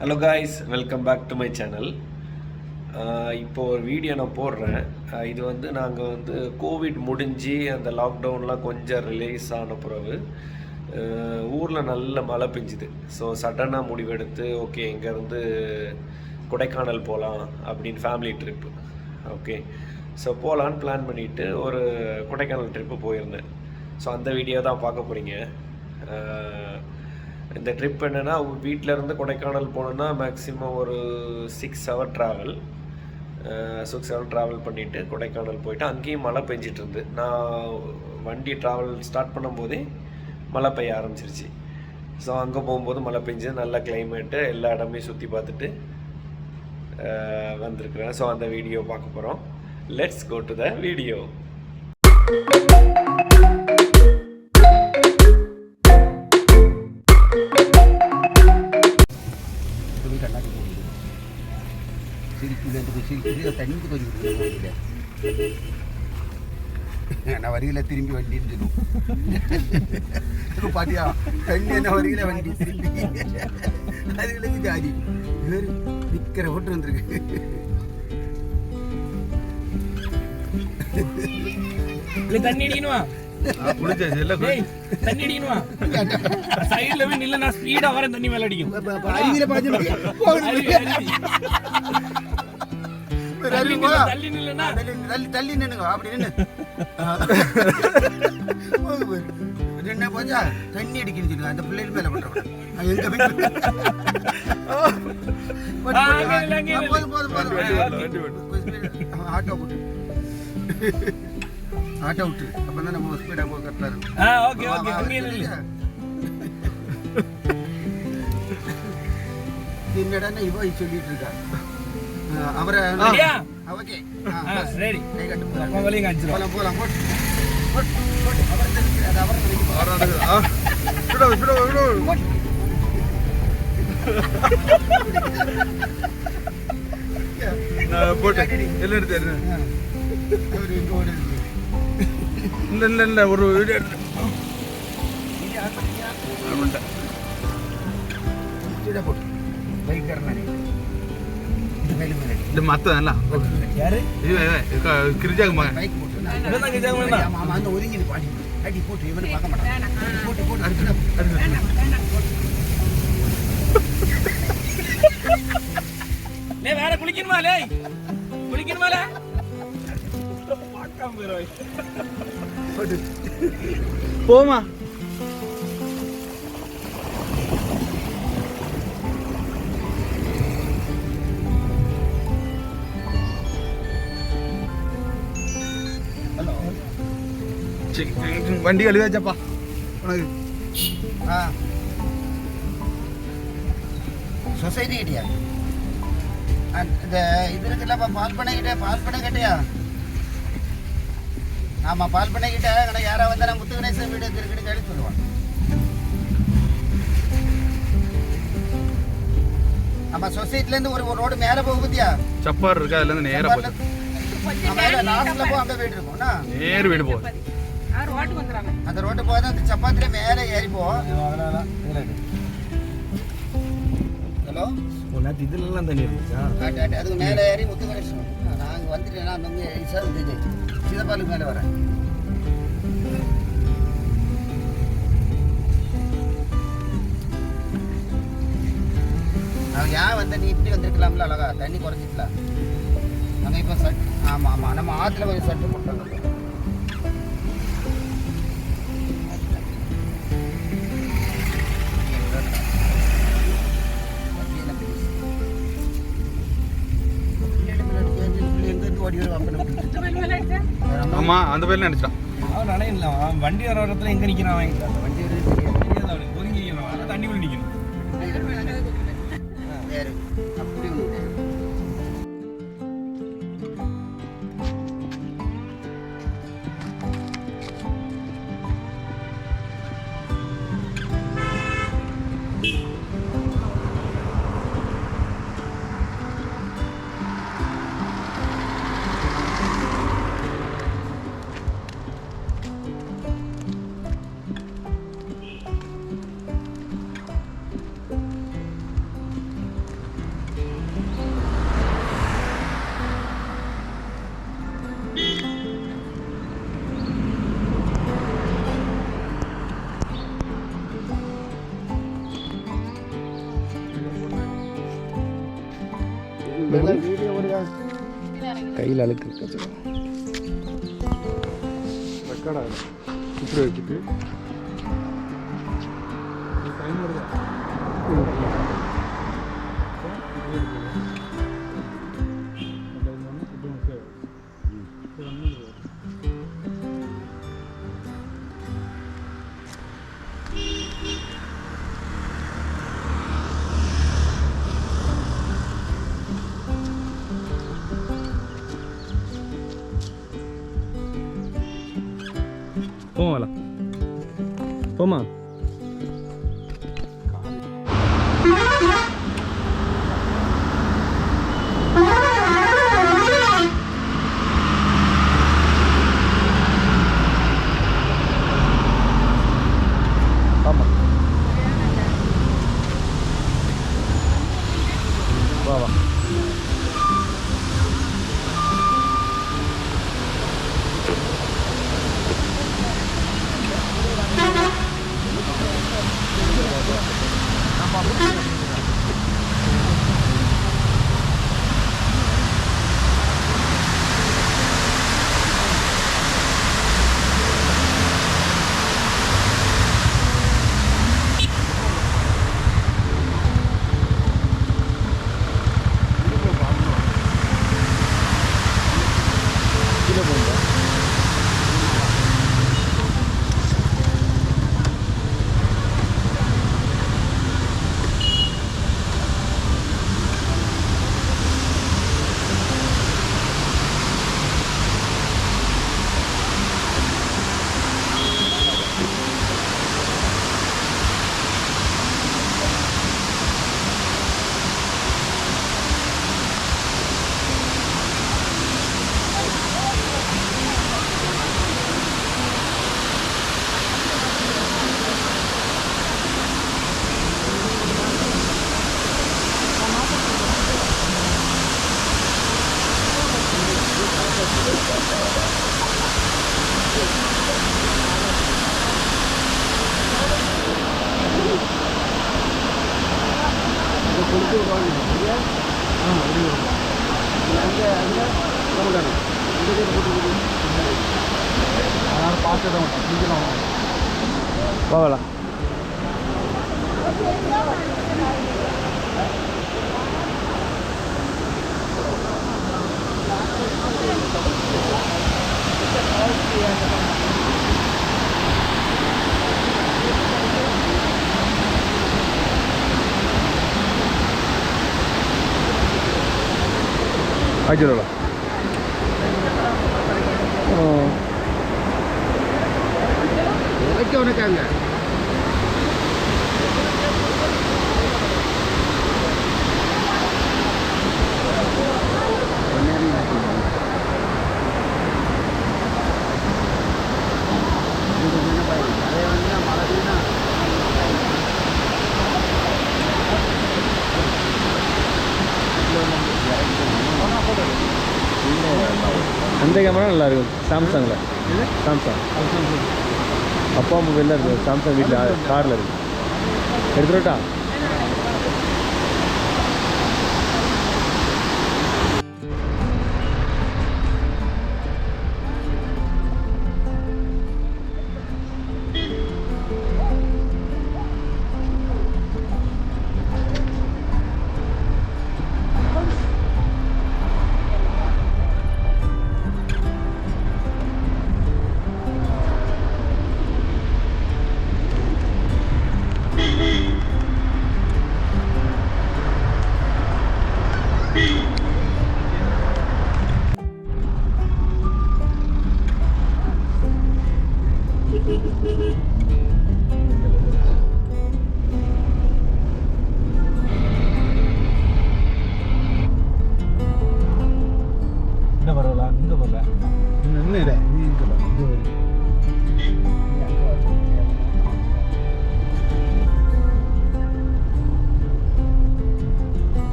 Hello guys, welcome back to my channel. இப்போ ஒரு video நான் போடுறேன். இது வந்து நாங்கள் வந்து கோவிட் முடிஞ்சு அந்த லாக்டவுன்லாம் கொஞ்சம் ரிலீஸ் ஆன பிறகு ஊரில் நல்ல மழை பெஞ்சுது. ஸோ சடனாக முடிவெடுத்து ஓகே இங்கேருந்து கொடைக்கானல் போகலாம் அப்படின்னு ஃபேமிலி ட்ரிப்பு. ஓகே, ஸோ போகலான்னு பிளான் பண்ணிவிட்டு ஒரு கொடைக்கானல் ட்ரிப்பு போயிருந்தேன். ஸோ அந்த வீடியோ தான் பார்க்க போகிறீங்க. இந்த ட்ரிப் என்னென்னா, வீட்டிலேருந்து கொடைக்கானல் போகணுன்னா மேக்ஸிமம் ஒரு 6 ஹவர் ட்ராவல். 6 ஹவர் ட்ராவல் பண்ணிவிட்டு கொடைக்கானல் போயிட்டு அங்கேயும் மழை பெஞ்சிட்டு இருந்து. நான் வண்டி ட்ராவல் ஸ்டார்ட் பண்ணும்போதே மழை பெய்ய ஆரம்பிச்சிருச்சு. ஸோ அங்கே போகும்போது மழை பெஞ்சு நல்ல கிளைமேட்டு, எல்லா இடமே சுற்றி பார்த்துட்டு வந்திருக்கிறேன். ஸோ அந்த வீடியோ பார்க்க போகிறோம். Let's go to the video. நான் வரியில திரும்பி வண்டின்னு சொல்லுவோம். பாத்தியா, தண்ணி என்ன வரியில வண்டி திரும்பி அதுகளுக்கு ஜாதி நிக்கிற ஓட்டு வந்திருக்கு. தண்ணி அடிக்கணுமா? தண்ணி அடிக்கணுமா? சைடுல போய் நில்ல, நான் ஸ்பீடா வரேன், தண்ணி மேல அடிக்கும். தள்ளி நின்னுங்க, அப்படி நின்று என்ன போச்சா தண்ணி அடிக்கணும் சொல்லுங்க. அந்த பிள்ளைகள் மேல பண்ற ஆட்டோ போட்டு ஆட்டோ விட்டு அப்பதான் நம்ம ஸ்பீடா போக கரெக்டா இருக்கும். என்னடா இவ சொல்லிட்டு இருக்கா அவரை. ஓகே ரெடி, போலாம் போலாம். இல்ல ஒரு வீடியோ இது மத்ததல்ல யாரு கிரிஜாக பைக் போட்டு அந்த ஒதுங்கி பாடி அடி போட்டு இவனை பார்க்க மாட்டான். போட்டு போட்டு வேற குளிக்கணுமா? லே குளிக்கணுமா? போமா வண்டி கழுவாச்சப்பா உனக்கு. சொசைட்டி கிட்டியா இந்த இது இருக்குல்லப்பா, பால் பண்ணை கிட்டயா? ஆமா, பால் பண்ணை கிட்ட கடை யாரா வந்தா முத்து கணேசன் வீடு இருக்குன்னு கேள்வி சொல்லுவான். ஆமா, சொசைட்டில இருந்து ஒரு ரோடு மேல போகும் பத்தியா, சப்பார் இருக்கு, அதுல இருந்து நேரா போகுது. லாஸ்ட்ல போ, அங்க வீடு இருக்கும். நேர் வீடு போகுது. அந்த ரோட்டு போகாத அந்த சப்பாத்தில மேலே ஏறி போ. ஹலோ, இதுலாம் தண்ணி இருந்துச்சா? அதுக்கு மேலே ஏறி முத்து கணேசன். நாங்கள் வந்துட்டேன்னா அந்த சார் சிதப்பாலுக்கு மேலே வரேன். நான் ஏன் வந்த, நீ இப்படி வந்துருக்கலாம்ல, அழகா தண்ணி குறைச்சிக்கலாம். நாங்கள் இப்போ சட் ஆமாம் ஆமாம் நம்ம ஆற்றுல கொஞ்சம் சட்டு போட்டோம். ஆமா, அந்த பேர்ல நினைச்சிட்டான். அவன் நினைக்கல, அவன் வண்டி வர இடத்துல எங்க நிக்கிறான்? அவன் வண்டி ஒதுங்கி தண்ணி உள்ள நிக்கணும். அப்படி கையில் அழுக்கு ரெக்கார்ட் ஆகும் இப்படி வச்சுட்டு டைம் வருதா போமா போமா ஆமாம் வா வா போகலாம் ஆயிடுச்சு உனக்காங்க அந்த கேமரா நல்லா இருக்கும் சாம்சங்கில் சாம்சங் அப்பா மொபைலில் இருக்குது சாம்சங் வீட்டில் காரில் இருக்குது எடுத்துட்டா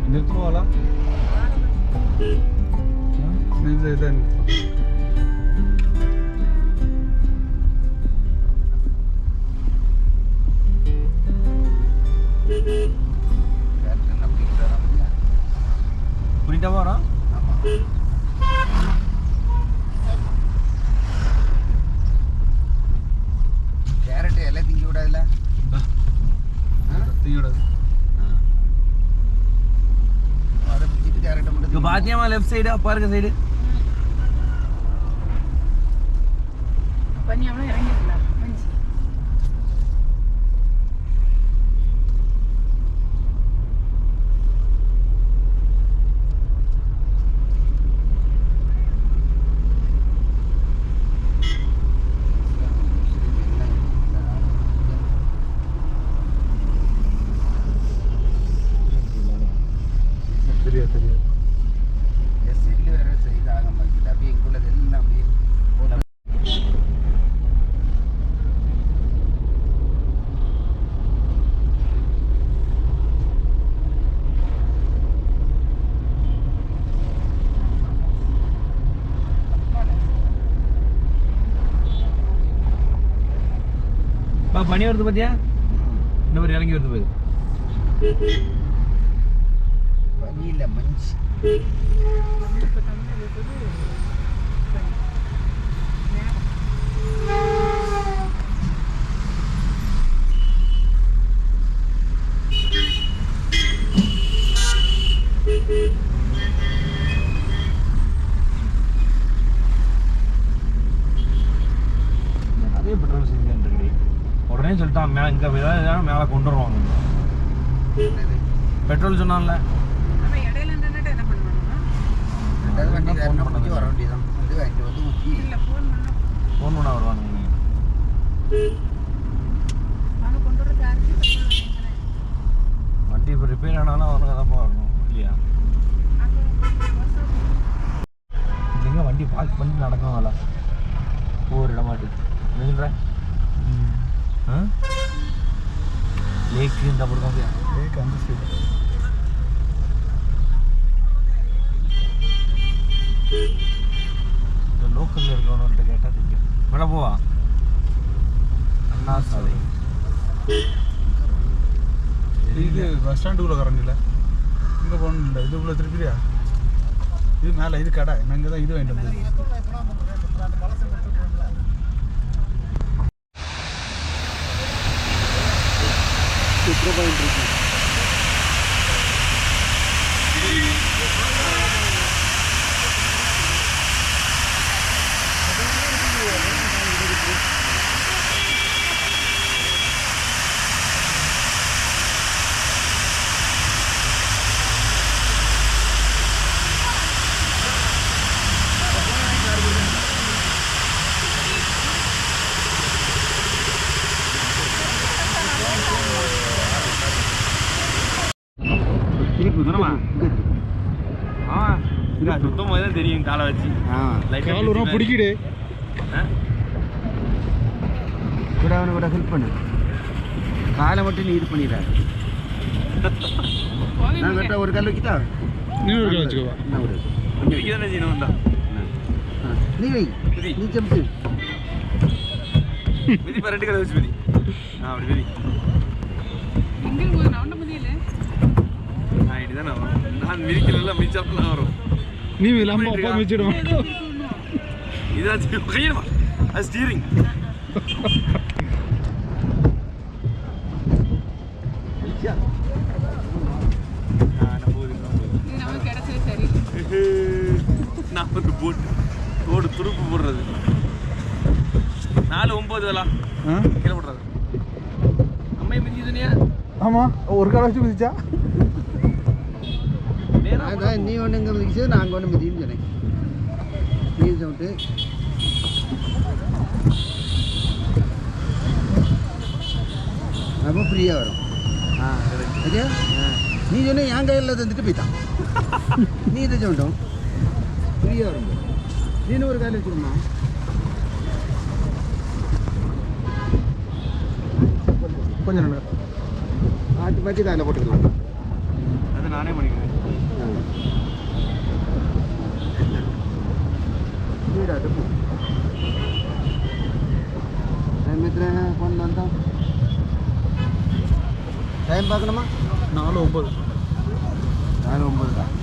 நிறுத்துவாளா தீயோட அதை பிடிச்சிட்டு டேரக்டாக மட்டும் இங்கே பாத்தியாமா லெஃப்ட் சைடு அப்பா இருக்க சைடு பனியாமலாம் இறங்கிருக்கலாம் மஞ்சி. தெரியாது தெரியாது செல்லு வேற செய்து ஆக மாட்டேங்குது அப்படியே இங்குள்ளது எல்லாம் அப்படியே பனி வருது பார்த்தியா இந்த மாதிரி இறங்கி வருது போய் பனியில் மஞ்சு இப்ப தமிழ்ல இருக்குது பனி. மேகம். நிறைய பெட்ரோல் செஞ்சு இருக்குடி உடனே சொல்லிட்டான் இங்கே மேலே கொண்டு வருவாங்க பெட்ரோல் சொன்னான்ல அப்ப இடையில நின்னுட்டு என்ன பண்ணுவாங்கன்னா ரெண்டாவது வண்டி வேறு முடிஞ்சு வர வேண்டியதான் வந்து வாங்கிட்டு வந்து ஊற்றி இல்ல ஃபோன் பண்ணா ஃபோன் பண்ண வருவானுங்க அவங்க கொண்டு வர சார்ஜ் பெட்ரோல் வாங்கிக்கிறேன். வண்டி இப்போ ரிப்பேர் ஆனாலும் அவனுக்கு தான் வரணும் இல்லையா அங்க WhatsApp இங்கே வண்டி பார்க் பண்ணி நடக்கணும்ல ஒவ்வொரு இடமாட்டு என்ன சொல்கிற லேக்கு இந்த அப்படி தான் லேக் அந்த சைடு இந்த லோக்கலில் இருக்கணும்ன்ட்டு கேட்டால் தெரியும் விட போவா அண்ணா சாலை இது பஸ் ஸ்டாண்டுக்குள்ளே கரண்ட் இல்லை இங்கே போகணும் இல்லை இதுக்குள்ளே திருப்பியா இது மேலே இது கடை நாங்கள் தான் இது வாங்கிட்டு வந்தோம் சூப்பராக போயிட்டு இருக்கு சுத்தம் போது தான் தெரியும் காலை வச்சு கால் ஒரு பிடிக்கிடு கூட அவனை கூட ஹெல்ப் பண்ணு காலை மட்டும் நீ இது பண்ணிடுற நான் கரெக்டாக ஒரு கல் வைக்கிட்டா நீ ஒரு கால் வச்சுக்கோவா என்ன ஒரு தானே செய்யணும் தான் நீ வை நீ ஜம்ப்பு மிதி இப்போ 2 கதை வச்சு மிதி அப்படி மிதி எங்க போய் நான் ஒண்ணு முடியல. நான் இப்படிதானே வரும் நான் மிதிக்கிறதுல மிதிச்சாப்பெல்லாம் வரும் நீ இல்லாமல் அப்பா வச்சிடுவோம் இதாச்சு கையமா அது ஸ்டீரிங் இது நமக்கு கிடைச்சது சரி. 40 போட்டு தோடு துருப்பு போடுறது 4-9 இதெல்லாம் கீழே போடுறது அம்மையை மிதி துணியா ஆமாம் ஒரு கால் வச்சு மிதிச்சா அதான் நீ ஒன்று இங்கே மிதிச்சு நாங்கள் ஒன்று மிதின்னு சொன்னேன் நீ சொல்லிட்டு அப்போ ஃப்ரீயாக வரும் சரியா நீ சொன்ன என் கையில் தந்துட்டு போயிட்டான் நீ இதை சொல்லிட்டோம் ஃப்ரீயாக வரும் நீனு ஒரு கால் வச்சுருமா கொஞ்சம் நல்லா மாற்றி மாற்றி காலையில் போட்டுக்கலாம் அது நானே பண்ணிக்கிறேன் வீடாட்டு போ டைம் எத்தனை ஃபோன் வந்தோம் டைம் பார்க்கணுமா 4:09 4:09 தான்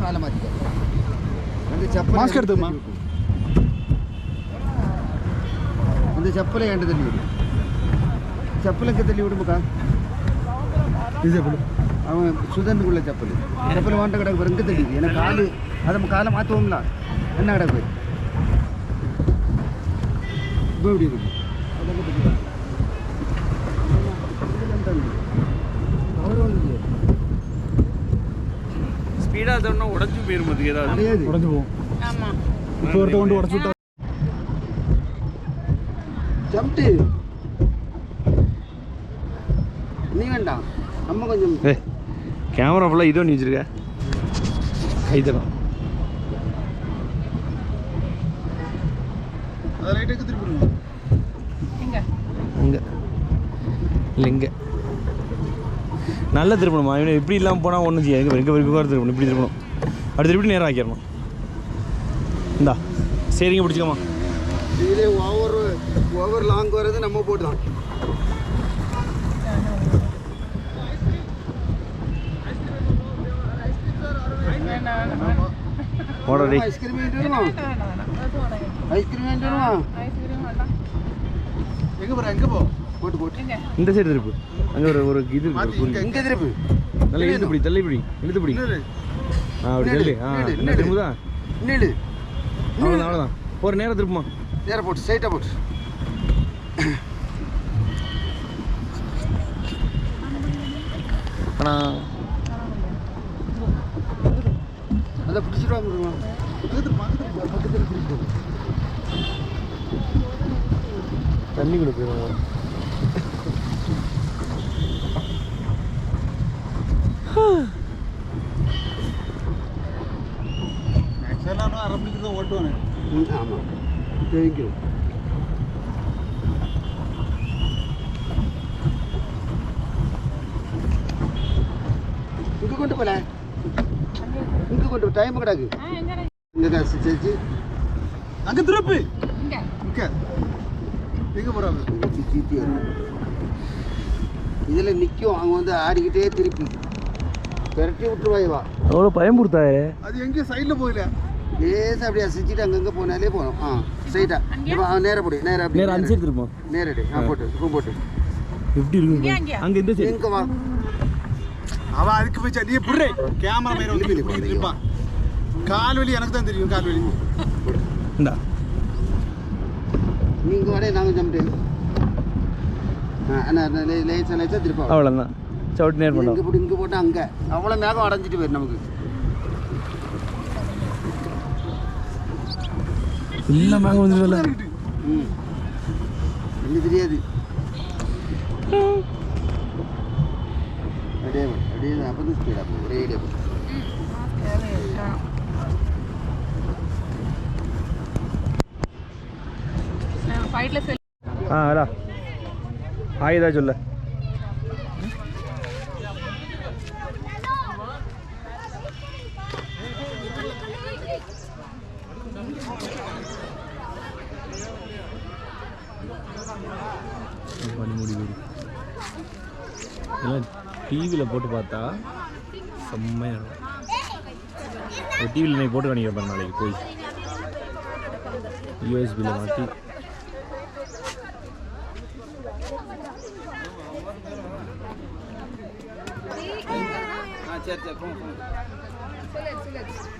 காலை மாற்றிக்க. அந்த செப்பல் மாஸ்க் எடுத்துக்கம்மா. அந்த செப்பலை ஏன்ட்டு தள்ளி விடு. செப்பலுக்கு தள்ளி விடுமுக்கா. இது எப்படி அவன் சுதந்துக்குள்ள செப்பல் செப்பல் வாண்ட கிடக்கு பாரு. இங்கே தள்ளி எனக்கு காலு அதை காலை மாற்றுவோம்ல. என்ன கிடக்கு இப்போ எப்படி இருக்கு? அவர் வந்து ஸ்பீடாக சொன்னால் உடஞ்சி போயிடும். அதுக்கு ஏதாவது கிடையாது. உடஞ்சு போகும். ஆமா இப்போ ஒருத்த கொண்டு உடச்சு விட்டா ஜம்ட்டு நீ வேண்டாம். நம்ம கொஞ்சம் கேமரா ஃபுல்லாக இதோ நீ வச்சிருக்க கைத்தடம். அதை லைட்டுக்கு திருப்பிடுங்க. எங்க இங்கே இல்லை இங்கே நல்லா திருப்பணுமா? இவனை இப்படி இல்லாமல் போனால் ஒன்றும் செய்யாது. எங்கே வரைக்கும் திருப்பணும். இப்படி திருப்பணும். அப்படி திருப்பி நேரம் ஆக்கிடணும். இந்தா சரிங்க பிடிச்சிக்கம்மா. இதிலே ஓவர் லாங் வர்றது நம்ம போட்டு தான். ஓடடி ஐஸ்கிரீம் வாங்கிட்டு வருமா? ஐஸ்கிரீம் வாங்கிட்டு வருமா? ஐஸ்கிரீம் வேண்டாம். எங்கே போகிற எங்கே போ போட்டு போட்டு எங்க இந்த சைடு திருப்பு. அங்கே ஒரு இது இருக்கு, மாத்தி குறி. இங்கே திருப்பு. நல்லா இழுத்து பிடி, தள்ளி பிடி, இழுத்து பிடி. அப்படி தள்ளி. என்ன திரும்புதா? நில்லு. அவ்வளோதான். ஒரு நேரம் திருப்புமா. நேரம் போட்டு ஸ்ட்ரைட்டாக போட்டு. ஆனால் அதை பிடிச்சிட்டு வாங்க. பக்கத்தில் பிடிச்சிட்டு தண்ணி கூட போயிடுவாங்க. ஆக்சுவலாக அரை மணிக்கு தான் ஓட்டுவானே. ஆமாம் தேங்க்யூ. இங்கே கொண்டு போல. இங்கே கொண்டு டைம் கிடக்கு. எங்க இங்கே காசு சேர்த்து அங்கே திருப்பி இங்க இங்கே எங்கே போகிறாங்க? இதில் நிற்கும். அவங்க வந்து ஆடிக்கிட்டே திருப்பி பெரட்டி விட்டுருவாய்வா. அவ்வளோ பயம்புறுத்தாயே. அது எங்கே சைடில் போகல. லேசாக அப்படியே அசைச்சிட்டு அங்கங்கே போனாலே போகணும். ஸ்ட்ரைட்டாக இப்போ நேராக போடு. நேராக அப்படி நேரம் அந்த சைடு திருப்போம். நேரடி போட்டு ரூம் போட்டு எப்படி இருக்கு அங்கே இந்த சைடு. எங்கே வா. அவன் அதுக்கு போய் நீ புடுறே கேமரா மேலே வந்து இப்படி இருப்பான். கால் வலி எனக்கு தான் தெரியும். கால் வலி இந்தா நீங்கள் வரைய நாங்கள் ஜம்ட்டு. லேசாக திருப்போம். அவ்வளோதான். சவுட்டு நேர் பண்ணோம். இங்கே போட்டு இங்கே போட்டு அங்கே அவ்வளோ மேகம் அடைஞ்சிட்டு போயிடும் நமக்கு. இல்லை மேகம் வந்துருக்கல. எனக்கு தெரியாது. அப்படியே அப்படியே அப்போ தான் ஸ்பீடாக போகும். ஒரே ஐடியா போகும். ஃபைட்ல செல் அடா ஆயுதா சொல்ல. பனிமுடி வீடு இதெல்லாம் டிவியில் போட்டு பார்த்தா செம்மையாக இருக்கும். டிவியில் நீ போட்டு காணிக்கிறேன் நாளைக்கு போய் யூஎஸ்பியில் மாட்டி. சரி சரி.